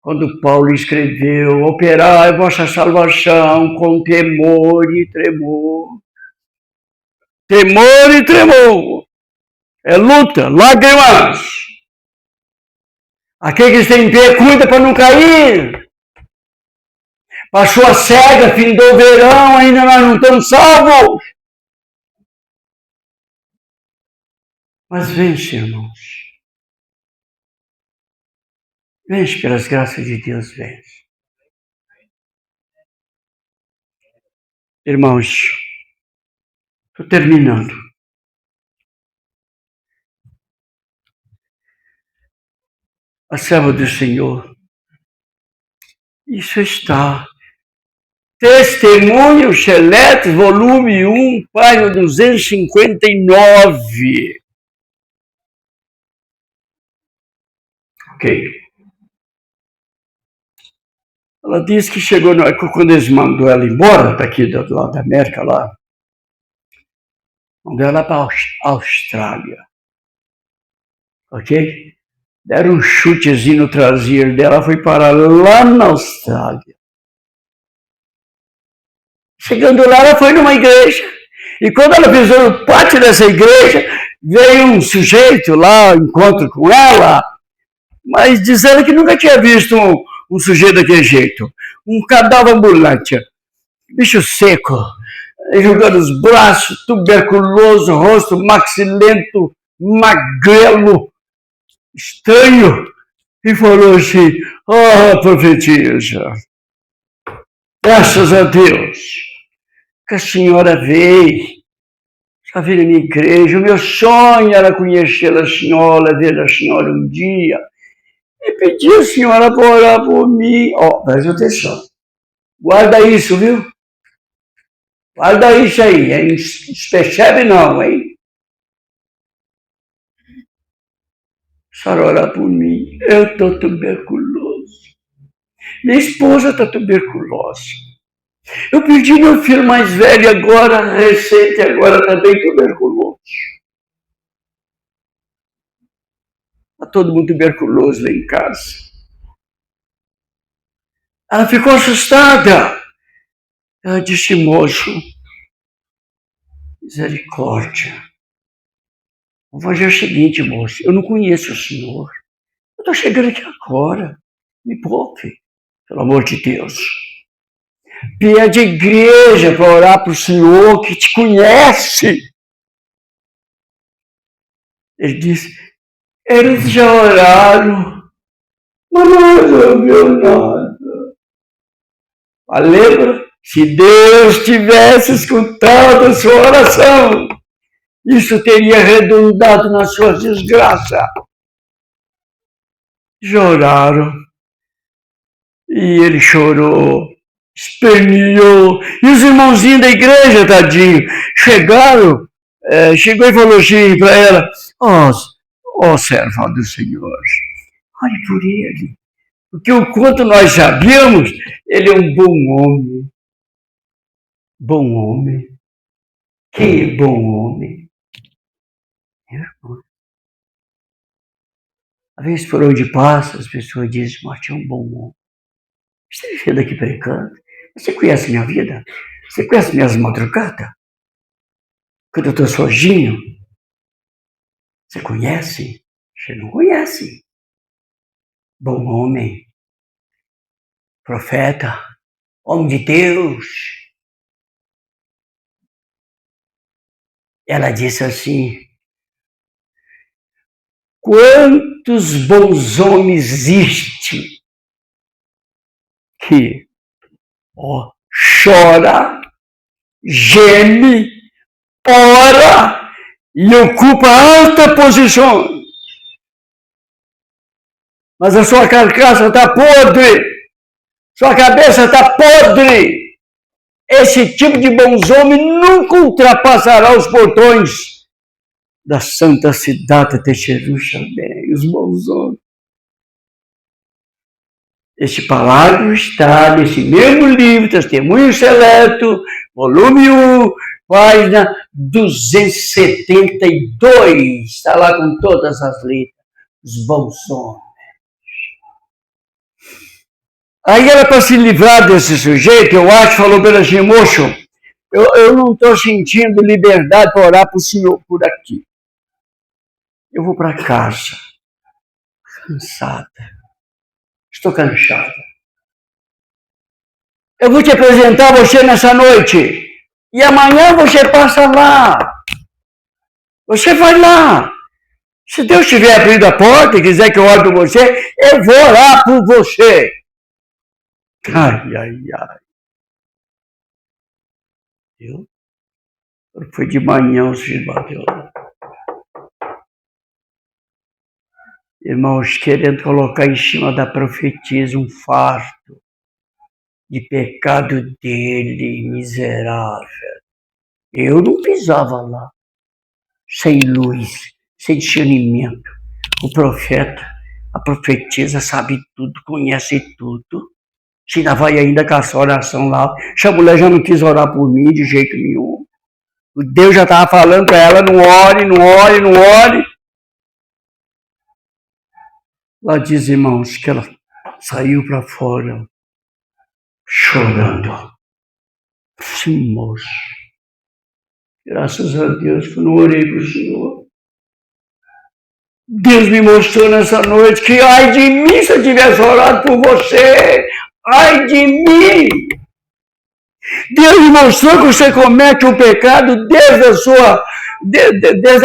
Quando Paulo escreveu, operai vossa salvação com temor e tremor. Temor e tremor. É luta, lágrimas. Aquele que está em pé, cuida para não cair. Passou a cega, findou o verão, ainda nós não estamos salvos. Mas vence, irmãos. Vence pelas graças de Deus, vence. Irmãos, estou terminando. A serva do Senhor. Isso está. Testemunhos Seletos, volume 1, página 259. Ok. Ela disse que chegou, quando eles mandou ela embora daqui do lado da América, lá, mandou ela para a Austrália. Ok? Deram um chutezinho no traseiro dela, foi parar lá na Austrália. Chegando lá, ela foi numa igreja. E quando ela pisou no pátio dessa igreja, veio um sujeito lá, encontro com ela, mas dizendo que nunca tinha visto um sujeito daquele jeito. Um cadáver ambulante, bicho seco, jogando os braços, tuberculoso, rosto maxilento, magrelo, estranho, e falou assim: profetisa, graças a Deus que a senhora veio, já veio na minha igreja, o meu sonho era conhecer a senhora, ver a senhora um dia, e pedi a senhora para orar por mim. Presta atenção, guarda isso, viu? Guarda isso aí, hein? Não percebe não, hein? A senhora orar por mim, eu estou tuberculoso. Minha esposa está tuberculosa. Eu perdi meu filho mais velho agora, recente, agora também tuberculoso. Está todo mundo tuberculoso lá em casa. Ela ficou assustada. Ela disse: moço, misericórdia. Vou fazer o seguinte, moço, eu não conheço o senhor. Eu estou chegando aqui agora. Me poupe, pelo amor de Deus. Pede a igreja para orar para o senhor que te conhece. Ele disse: eles já oraram, mas não resolveu nada. Lembra? Se Deus tivesse escutado a sua oração, isso teria redundado na sua desgraça. Já oraram. E ele chorou, esperneou. E os irmãozinhos da igreja, tadinho, chegou e falou assim para ela: serva do Senhor, olhe por ele. Porque o quanto nós sabíamos, ele é um bom homem. Bom homem. Quem é bom homem? Às vezes, por onde passa, as pessoas dizem: Martim é um bom homem. Você vivendo aqui pregando? Você conhece minha vida? Você conhece minhas madrugadas? Quando eu estou sozinho? Você conhece? Você não conhece. Bom homem. Profeta. Homem de Deus. Ela disse assim: quantos bons homens existem que chora, geme, ora e ocupa alta posição, mas a sua carcaça está podre, sua cabeça está podre. Esse tipo de bons homens nunca ultrapassará os portões da santa cidade de Jerusalém. Os bons homens. Este parágrafo está nesse mesmo livro, Testemunho Seleto, volume 1, página 272. Está lá com todas as letras. Os bons homens. Aí ela, para se livrar desse sujeito, eu acho, falou para ele assim: moço, eu não estou sentindo liberdade para orar para o senhor por aqui. Eu vou para casa. Cansada. Estou cansada. Eu vou te apresentar você nessa noite. E amanhã você passa lá. Você vai lá. Se Deus estiver abrindo a porta e quiser que eu ore por você, eu vou orar por você. Ai, ai, ai. Viu? Foi de manhã o Cid bateu. Irmãos, querendo colocar em cima da profetisa um fardo de pecado dele, miserável. Eu não pisava lá, sem luz, sem discernimento. O profeta, a profetisa sabe tudo, conhece tudo. Se ainda vai ainda com essa oração lá. Essa mulher já não quis orar por mim de jeito nenhum. O Deus já estava falando para ela, não ore, não ore, não ore. Lá diz, irmãos, que ela saiu para fora, chorando. Sim, moço. Graças a Deus que eu não orei para o Senhor. Deus me mostrou nessa noite que ai de mim se eu tivesse orado por você. Ai de mim! Deus me mostrou que você comete um pecado desde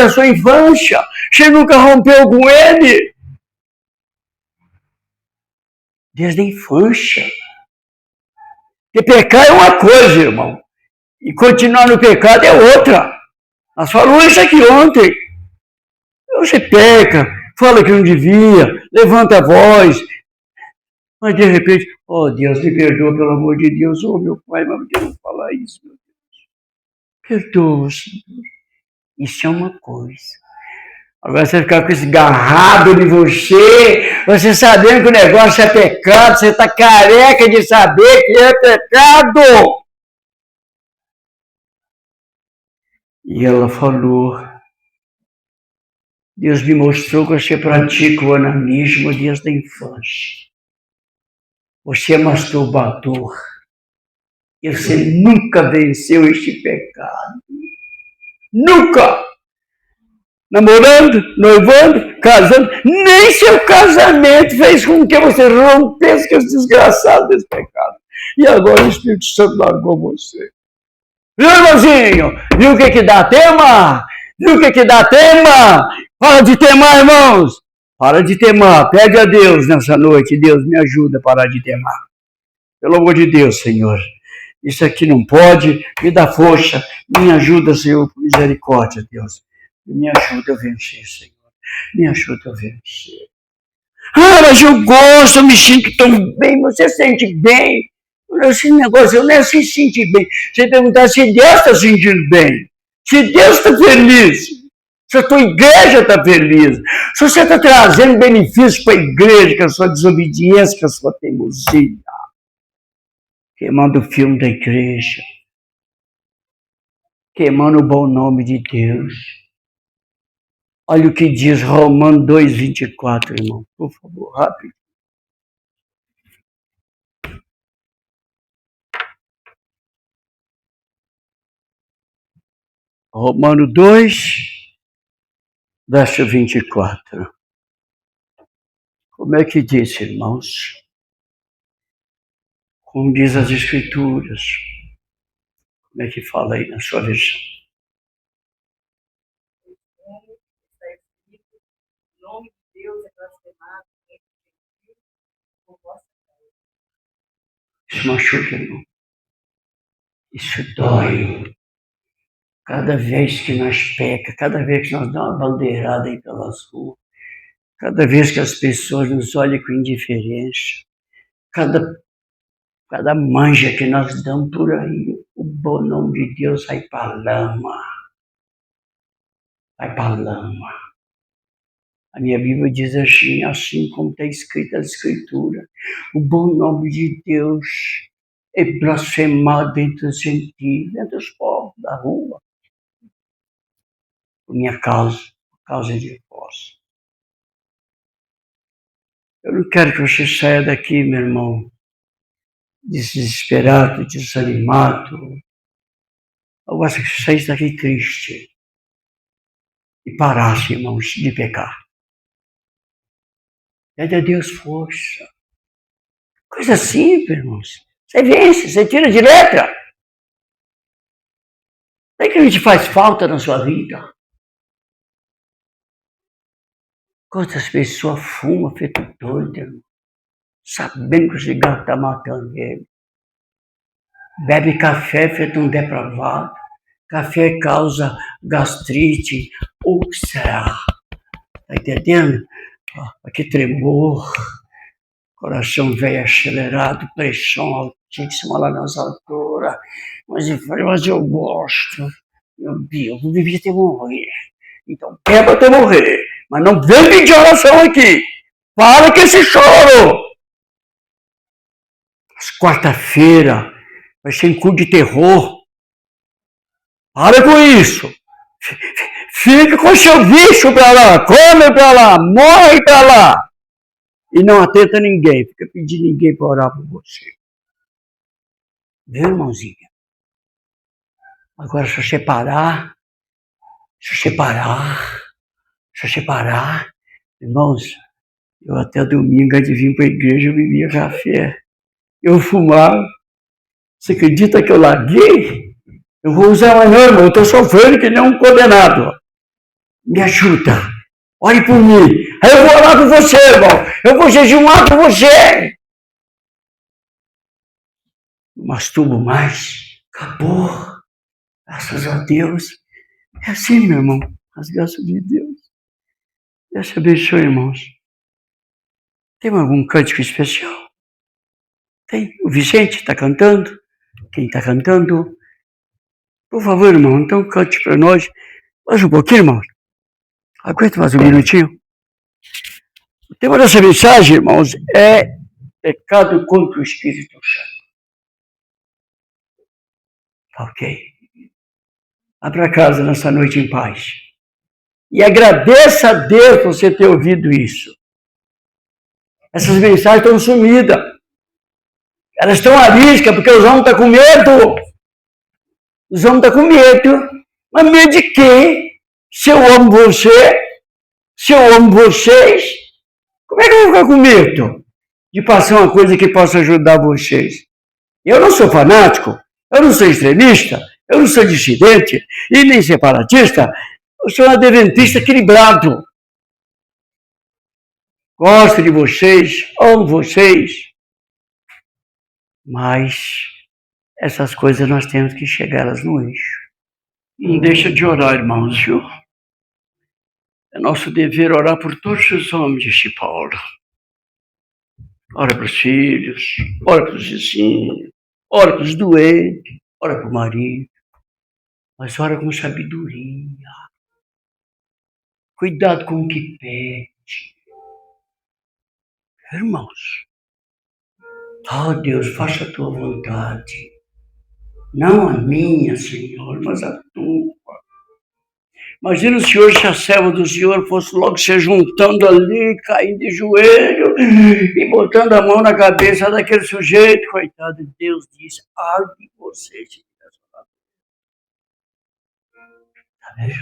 a sua infância. Você nunca rompeu com ele. Desde a infância. Porque pecar é uma coisa, irmão. E continuar no pecado é outra. Nós falamos isso aqui ontem. Você peca, fala que não devia, levanta a voz. Mas de repente, oh Deus, me perdoa, pelo amor de Deus. Oh meu Pai, mas eu não quero falar isso, meu Deus. Perdoa, Senhor. Isso é uma coisa. Agora você ficar com esse garrado de você sabendo que o negócio é pecado, você está careca de saber que é pecado. E ela falou, Deus me mostrou que você pratica o onanismo desde a infância. Você é masturbador. E você nunca venceu este pecado. Nunca! Namorando, noivando, casando, nem seu casamento fez com que você rompesse com esse desgraçado desse pecado. E agora o Espírito Santo largou você. Viu, irmãozinho? Viu o que dá tema? Viu o que dá tema? Para de temar, irmãos! Para de temar. Pede a Deus nessa noite. Deus, me ajuda a parar de temar. Pelo amor de Deus, Senhor. Isso aqui não pode. Me dá força. Me ajuda, Senhor, por misericórdia, Deus. Me ajuda a vencer, Senhor. Me ajuda a vencer. Ah, mas eu gosto, eu me sinto tão bem. Você sente bem? Esse negócio, eu nem se sentir bem. Você perguntar se Deus está sentindo bem. Se Deus está feliz. Se a tua igreja está feliz. Se você está trazendo benefícios para a igreja com a sua desobediência, com a sua teimosia. Queimando o filme da igreja. Queimando o bom nome de Deus. Olha o que diz Romanos 2:24, irmão. Por favor, rápido. Romanos 2, verso 24. Como é que diz, irmãos? Como diz as Escrituras. Como é que fala aí na sua versão? O nome de Deus é blasfemado por vossa causa. Isso machuca, irmão. Isso dói. Cada vez que nós pecamos, cada vez que nós damos uma bandeirada aí pelas ruas, cada vez que as pessoas nos olham com indiferença, cada manja que nós damos por aí, o bom nome de Deus vai para a lama. Vai para a lama. A minha Bíblia diz assim como está escrito na Escritura. O bom nome de Deus é blasfemado entre os gentios, entre os povos da rua. Por minha causa, por causa de vós. Eu não quero que você saia daqui, meu irmão, desesperado, desanimado. Eu gosto que você saísse daqui triste e parasse, irmãos, de pecar. Pede a Deus força. Coisa simples, irmãos. Você vence, você tira de letra. Não é que a gente faz falta na sua vida. Quantas pessoas fumam feito doido, irmão, sabendo que o cigarro está matando ele. Bebe café feito um depravado. Café causa gastrite, úlcera. Tá entendendo? Aqui tremor, coração velho acelerado, pressão altíssima lá nas alturas. Mas eu gosto. Meu Deus, não devia ter morrido. Então beba até morrer. Mas não vem pedir oração aqui. Para com esse choro. As quarta-feira vai ser em culto de terror. Para com isso. Fica com seu vício pra lá. Come pra lá. Morre pra lá. E não atenta ninguém. Fica pedindo ninguém para orar por você. Viu, irmãozinha? Agora, se você parar, irmãos, eu até domingo, antes de vir para a igreja, eu bebia café. Eu fumava. Você acredita que eu larguei? Eu vou usar mais não, irmão. Eu estou sofrendo que nem um condenado. Me ajuda. Ore por mim. Aí eu vou orar por você, irmão. Eu vou jejuar por você. Não masturbo mais. Acabou. Graças a Deus. É assim, meu irmão. As graças de Deus. Deus te abençoe, irmãos. Tem algum cântico especial? Tem. O Vicente está cantando. Quem está cantando? Por favor, irmão, então cante para nós. Mais um pouquinho, irmão. Aguenta mais um minutinho. O tema dessa mensagem, irmãos, é pecado contra o Espírito Santo. Ok. Vá para casa nessa noite em paz. E agradeça a Deus por você ter ouvido isso. Essas mensagens estão sumidas. Elas estão à risca porque os homens estão com medo. Os homens estão com medo. Mas medo de quê? Se eu amo você, se eu amo vocês, como é que eu vou ficar com medo de passar uma coisa que possa ajudar vocês? Eu não sou fanático, eu não sou extremista, eu não sou dissidente e nem separatista. Eu sou um adventista equilibrado. Gosto de vocês, amo vocês. Mas essas coisas nós temos que chegá-las no eixo. Não deixa de orar, irmãos, viu? É nosso dever orar por todos os homens deste Paulo. Ora para os filhos, ora para os vizinhos, ora para os doentes, ora para o marido. Mas ora com sabedoria. Cuidado com o que pede. Irmãos, oh Deus, faça a tua vontade. Não a minha, Senhor, mas a tua. Imagina o Senhor, se a serva do Senhor fosse logo se juntando ali, caindo de joelho e botando a mão na cabeça daquele sujeito. Coitado de Deus, disse, ai de você, se tivesse falado. Tá vendo?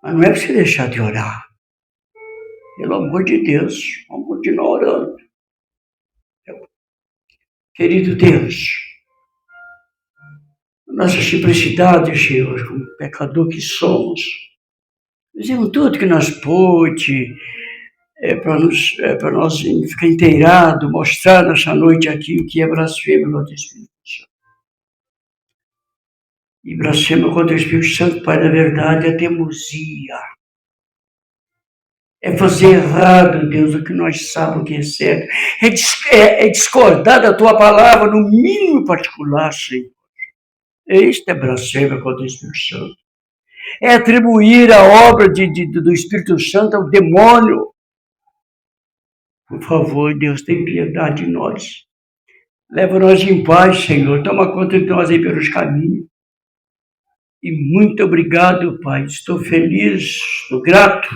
Mas não é para você deixar de orar. Pelo amor de Deus, vamos continuar orando. Querido Deus, nossa simplicidade, Senhor, como pecador que somos, fizemos tudo que nós pôde para nós ficar inteirado, mostrar nessa noite aqui o que é blasfêmia contra o Espírito Santo. E blasfêmia contra o Espírito Santo, Pai da verdade, é teimosia. É fazer errado, Deus, o que nós sabemos que é certo. É discordar da tua palavra, no mínimo particular, Senhor. Este é blasfêmia contra o Espírito Santo. É atribuir a obra do Espírito Santo ao demônio. Por favor, Deus, tem piedade de nós. Leva-nos em paz, Senhor. Toma conta de nós aí pelos caminhos. E muito obrigado, Pai. Estou feliz, estou grato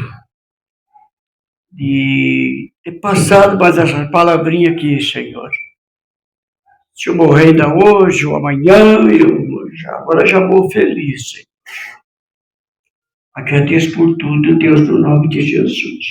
de ter passado mais essa palavrinha aqui, Senhor. Se eu morrer ainda hoje ou amanhã, agora já vou feliz, Senhor. Agradeço por tudo, Deus, no nome de Jesus.